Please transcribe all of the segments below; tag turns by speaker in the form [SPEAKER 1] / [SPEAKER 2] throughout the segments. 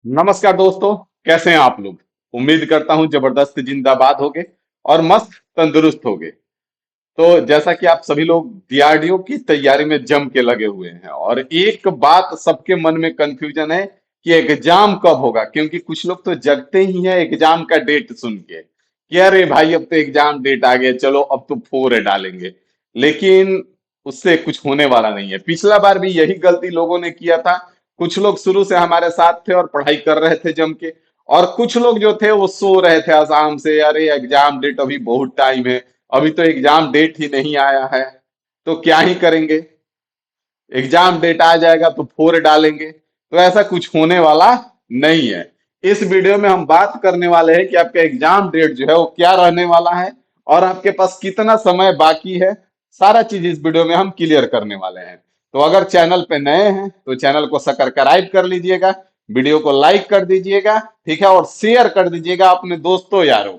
[SPEAKER 1] नमस्कार दोस्तों। कैसे हैं आप लोग? उम्मीद करता हूं जबरदस्त जिंदाबाद होगे और मस्त तंदुरुस्त होगे। तो जैसा कि आप सभी लोग डीआरडीओ की तैयारी में जम के लगे हुए हैं और एक बात सबके मन में कंफ्यूजन है कि एग्जाम कब होगा, क्योंकि कुछ लोग तो जगते ही हैं एग्जाम का डेट सुन के कि अरे भाई अब तो एग्जाम डेट आ गया, चलो अब तो फोर डालेंगे। लेकिन उससे कुछ होने वाला नहीं है। पिछला बार भी यही गलती लोगों ने किया था। कुछ लोग शुरू से हमारे साथ थे और पढ़ाई कर रहे थे जम के, और कुछ लोग जो थे वो सो रहे थे आसाम से, अरे एग्जाम डेट अभी बहुत टाइम है, अभी तो एग्जाम डेट ही नहीं आया है, तो क्या ही करेंगे, एग्जाम डेट आ जाएगा तो फोर डालेंगे। तो ऐसा कुछ होने वाला नहीं है। इस वीडियो में हम बात करने वाले हैं कि आपका एग्जाम डेट जो है वो क्या रहने वाला है और आपके पास कितना समय बाकी है। सारा चीज इस वीडियो में हम क्लियर करने वाले हैं। तो अगर चैनल पे नए हैं तो चैनल को सब्सक्राइब कर लीजिएगा, वीडियो को लाइक कर दीजिएगा, ठीक है, और शेयर कर दीजिएगा अपने दोस्तों यारों,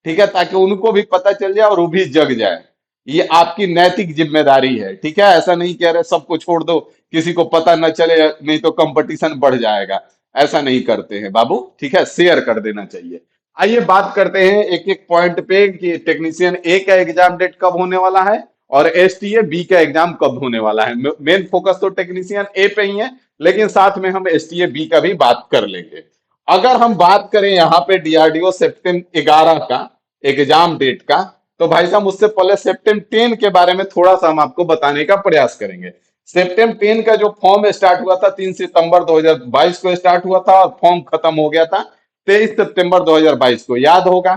[SPEAKER 1] ठीक है, ताकि उनको भी पता चल जाए और वो भी जग जाए। ये आपकी नैतिक जिम्मेदारी है, ठीक है। ऐसा नहीं कह रहे सबको छोड़ दो, किसी को पता न चले, नहीं तो कंपटीशन बढ़ जाएगा। ऐसा नहीं करते हैं बाबू, ठीक है, शेयर कर देना चाहिए। आइए बात करते हैं एक एक पॉइंट पे कि टेक्नीशियन ए का एग्जाम डेट कब होने वाला है और एसटीए बी का एग्जाम कब होने वाला है। मेन फोकस तो टेक्नीशियन ए पे ही है, लेकिन साथ में हम एसटीए बी का भी बात कर लेंगे। अगर हम बात करें यहाँ पे डीआरडीओ सितंबर 11 का एग्जाम डेट का, तो भाई साहब उससे पहले सितंबर 10 के बारे में थोड़ा सा हम आपको बताने का प्रयास करेंगे। सितंबर 10 का जो फॉर्म स्टार्ट हुआ था 3 सितंबर 2022 को स्टार्ट हुआ था और फॉर्म खत्म हो गया था 23 सितंबर 2022 को, याद होगा।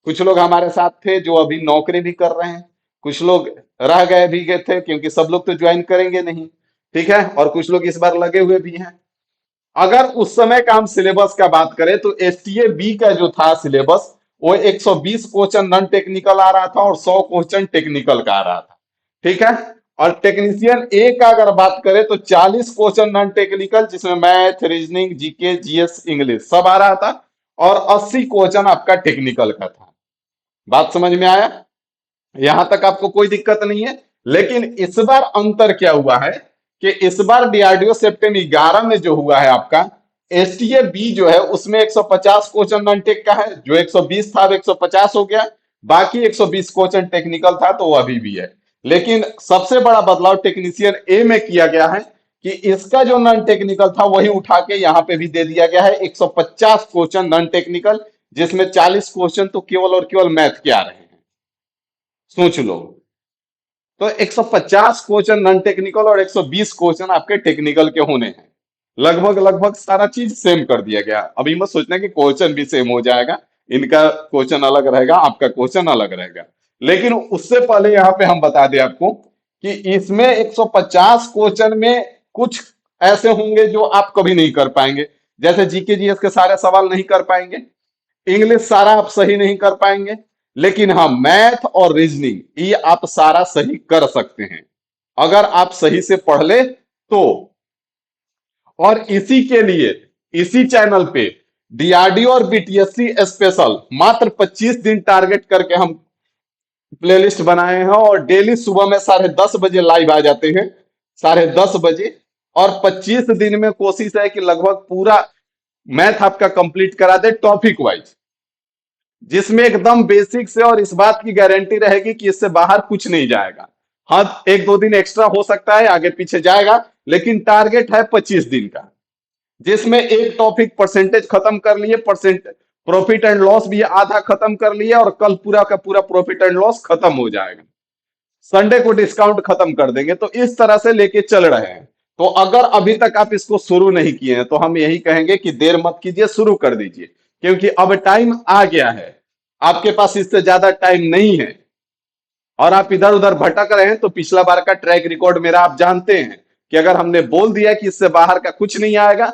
[SPEAKER 1] कुछ लोग हमारे साथ थे जो अभी नौकरी भी कर रहे हैं, कुछ लोग रह गए भी गए थे क्योंकि सब लोग तो ज्वाइन करेंगे नहीं, ठीक है, और कुछ लोग इस बार लगे हुए भी हैं। अगर उस समय का हम सिलेबस का बात करें तो एसटीए बी का जो था सिलेबस, वो 120 क्वेश्चन नॉन टेक्निकल आ रहा था और 100 क्वेश्चन टेक्निकल का आ रहा था, ठीक है। और टेक्नीशियन ए का अगर बात करें तो 40 क्वेश्चन नॉन टेक्निकल, जिसमें math, reasoning, GK, GS, English सब आ रहा था, और 80 क्वेश्चन आपका टेक्निकल का था। बात समझ में आया? यहां तक आपको कोई दिक्कत नहीं है। लेकिन इस बार अंतर क्या हुआ है कि इस बार डीआरडीओ सितंबर 11 में जो हुआ है आपका एसटीए बी जो है उसमें 150 क्वेश्चन नॉन टेक का है, जो 120 था वो 150 हो गया, बाकी 120 क्वेश्चन टेक्निकल था तो वो अभी भी है। लेकिन सबसे बड़ा बदलाव टेक्नीशियन ए में किया गया है कि इसका जो नॉन टेक्निकल था वही उठा के यहाँ पे भी दे दिया गया है 150 क्वेश्चन नॉन टेक्निकल, जिसमें 40 क्वेश्चन तो केवल और केवल मैथ के आ रहे हैं। सोच लो, तो 150 क्वेश्चन नॉन टेक्निकल और 120 क्वेश्चन आपके टेक्निकल के होने हैं। लगभग लगभग सारा चीज सेम कर दिया गया। अभी मत सोचना कि क्वेश्चन भी सेम हो जाएगा, इनका क्वेश्चन अलग रहेगा, आपका क्वेश्चन अलग रहेगा। लेकिन उससे पहले यहाँ पे हम बता दें आपको कि इसमें 150 क्वेश्चन में कुछ ऐसे होंगे जो आप कभी नहीं कर पाएंगे, जैसे जीके जीएस के सारे सवाल नहीं कर पाएंगे, इंग्लिश सारा आप सही नहीं कर पाएंगे, लेकिन हाँ मैथ और रीजनिंग ये आप सारा सही कर सकते हैं अगर आप सही से पढ़ ले तो। और इसी के लिए इसी चैनल पे डीआरडीओ और बीटीएससी स्पेशल मात्र 25 दिन टारगेट करके हम प्लेलिस्ट बनाए हैं और डेली सुबह में 10:30 बजे लाइव आ जाते हैं, 10:30 बजे। और 25 दिन में कोशिश है कि लगभग पूरा मैथ आपका कंप्लीट करा दे टॉपिक वाइज, जिसमें एकदम बेसिक से, और इस बात की गारंटी रहेगी कि इससे बाहर कुछ नहीं जाएगा। हाँ, एक दो दिन एक्स्ट्रा हो सकता है, आगे पीछे जाएगा, लेकिन टारगेट है 25 दिन का, जिसमें एक टॉपिक परसेंटेज खत्म कर लिए, परसेंट प्रॉफिट एंड लॉस भी आधा खत्म कर लिए, और कल पूरा का पूरा प्रॉफिट एंड लॉस खत्म हो जाएगा। संडे को डिस्काउंट खत्म कर देंगे। तो इस तरह से लेके चल रहे हैं। तो अगर अभी तक आप इसको शुरू नहीं किए हैं तो हम यही कहेंगे कि देर मत कीजिए, शुरू कर दीजिए, क्योंकि अब टाइम आ गया है, आपके पास इससे ज्यादा टाइम नहीं है। और आप इधर उधर भटक रहे हैं तो पिछला बार का ट्रैक रिकॉर्ड मेरा आप जानते हैं कि अगर हमने बोल दिया कि इससे बाहर का कुछ नहीं आएगा,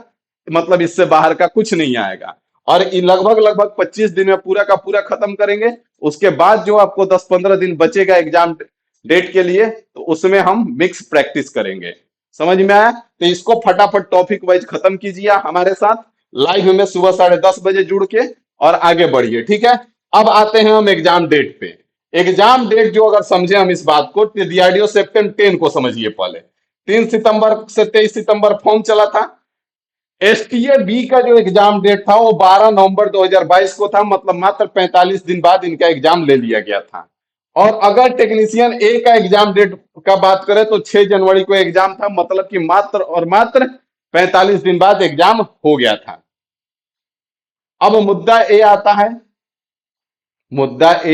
[SPEAKER 1] मतलब इससे बाहर का कुछ नहीं आएगा। और लगभग लगभग 25 दिन में पूरा का पूरा खत्म करेंगे। उसके बाद जो आपको 10-15 दिन बचेगा एग्जाम डेट के लिए, तो उसमें हम मिक्स प्रैक्टिस करेंगे। समझ में आया? तो इसको फटाफट टॉपिक वाइज खत्म कीजिए हमारे साथ लाइव में सुबह 10:30 बजे जुड़ के, और आगे बढ़िए, ठीक है। अब आते हैं हम एग्जाम डेट पे। एग्जाम डेट जो अगर समझे हम इस बात को, डीआरडीओ सितंबर 10 को समझिए पहले। 3 सितंबर से 23 सितंबर फॉर्म चला था, एसटीए बी का जो एग्जाम डेट था वो 12 नवंबर 2022 को था, मतलब मात्र 45 दिन बाद इनका एग्जाम ले लिया गया था। और अगर टेक्नीशियन ए का एग्जाम डेट का बात करें तो 6 जनवरी को एग्जाम था, मतलब कि मात्र और मात्र 45 दिन बाद एग्जाम हो गया था। अब मुद्दा ए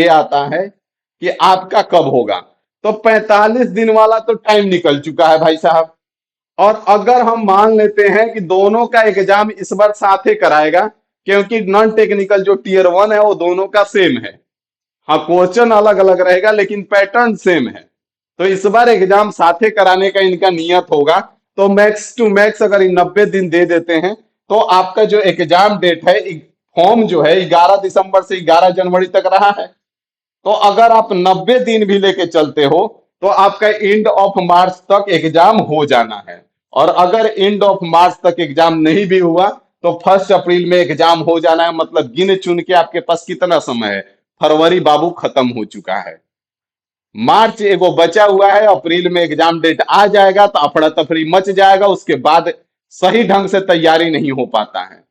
[SPEAKER 1] आता है कि आपका कब होगा। तो 45 दिन वाला तो टाइम निकल चुका है भाई साहब। और अगर हम मान लेते हैं कि दोनों का एग्जाम इस बार साथ ही कराएगा, क्योंकि नॉन टेक्निकल जो टीयर वन है वो दोनों का सेम है। हाँ, क्वेश्चन अलग अलग रहेगा लेकिन पैटर्न सेम है। तो इस बार एग्जाम साथे कराने का इनका नियत होगा। तो मैक्स टू मैक्स अगर 90 दिन दे देते हैं तो आपका जो एग्जाम डेट है, फॉर्म जो है 11 दिसंबर से 11 जनवरी तक रहा है। तो अगर आप 90 दिन भी लेके चलते हो तो आपका एंड ऑफ मार्च तक एग्जाम हो जाना है। और अगर एंड ऑफ मार्च तक एग्जाम नहीं भी हुआ तो 1 अप्रैल में एग्जाम हो जाना है, मतलब गिन चुन के आपके पास कितना समय है। फरवरी बाबू खत्म हो चुका है। मार्च एगो बचा हुआ है, अप्रैल में एग्जाम डेट आ जाएगा तो अफरा तफरी मच जाएगा, उसके बाद सही ढंग से तैयारी नहीं हो पाता है।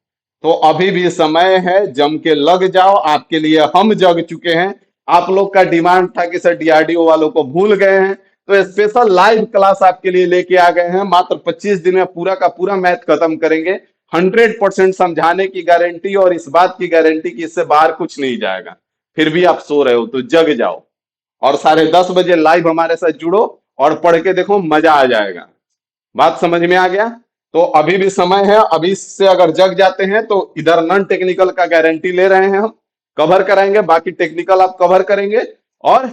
[SPEAKER 1] तो अभी भी समय है, जम के लग जाओ, आपके लिए हम जग चुके हैं। आप लोग का डिमांड था कि सर डीआरडीओ वालों को भूल गए हैं, तो स्पेशल लाइव क्लास आपके लिए लेके आ गए हैं। मात्र 25 दिन में पूरा का पूरा मैथ खत्म करेंगे। 100% समझाने की गारंटी और इस बात की गारंटी कि इससे बाहर कुछ नहीं जाएगा। फिर भी आप सो रहे हो तो जग जाओ और 10:30 बजे लाइव हमारे साथ जुड़ो और पढ़ के देखो, मजा आ जाएगा। बात समझ में आ गया? तो अभी भी समय है, अभी से अगर जग जाते हैं तो इधर नॉन टेक्निकल का गारंटी ले रहे हैं, हम कवर कराएंगे, बाकी टेक्निकल आप कवर करेंगे और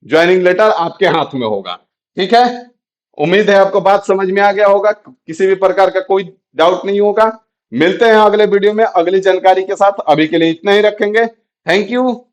[SPEAKER 1] ज्वाइनिंग लेटर आपके हाथ में होगा। ठीक है, उम्मीद है आपको बात समझ में आ गया होगा, किसी भी प्रकार का कोई डाउट नहीं होगा। मिलते हैं अगले वीडियो में अगली जानकारी के साथ, अभी के लिए इतना ही रखेंगे। Thank you.